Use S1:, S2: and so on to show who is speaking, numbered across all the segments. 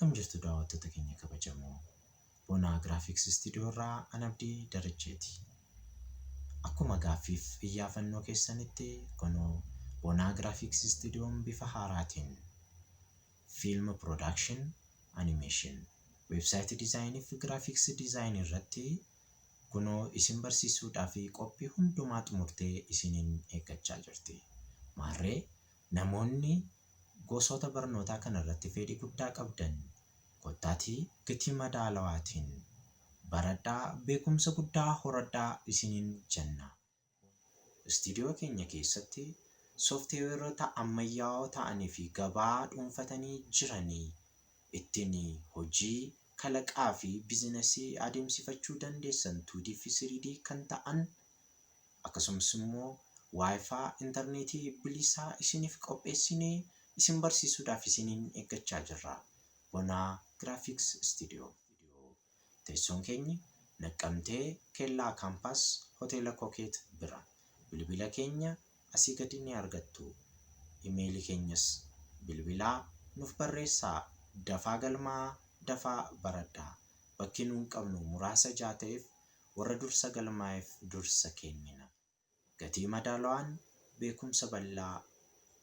S1: Akkam jirtu daawwattoota keenya kabajamoo. Bonaa Graphics Studio irraa Anabdii Darajeeti. Akkuma gaaffiif iyyaafannoo keessanitti kunoo Bonaa Graphics Studioon bifa haaraatiin film production, animation, website design fi graphics design irratti kunoo isin barsiisuudhaaf qophii hundumaa xumurtee isiniin eeggachaa jirti. Maarree namoonni gosoota barnootaa kanarratti fedhii guddaa qabdan kottaatii gatii madaalawaatiin baradhaa beekumsa guddaa horadhaa isiniin jenna. Istiidiyoo keenya keessatti sooftiweerota ammayyaa'oo ta'anii fi gabaa dhuunfatanii jiranii ittiin hojii kalaqaa fi biizinasii adeemsifachuu dandeessan 2D fi 3D kan ta'an akkasumas immoo Wi-Fi interneetii bilisaa isiniif qopheessinee isin barsiisuudhaaf isiniin eeggachaa jirra. Bonaa Graphics Studio. Teessoon keenya Naqqamtee Kellaa Kaampaas Hoteela Kokeet bira. Bilbila keenya asii gadi ni argattu. Imeelii keenyas bilbilaa nuuf barreessaa. Dafaa galmaa, dafaa baradhaa. Bakki nuun qabnu muraasa ta'eef warra dursa galmaa'eef dursa kennina. Gatii madaalawaan beekumsa bal'aa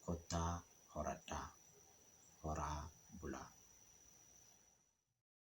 S1: kottaa horadhaa. Horaa bulaa.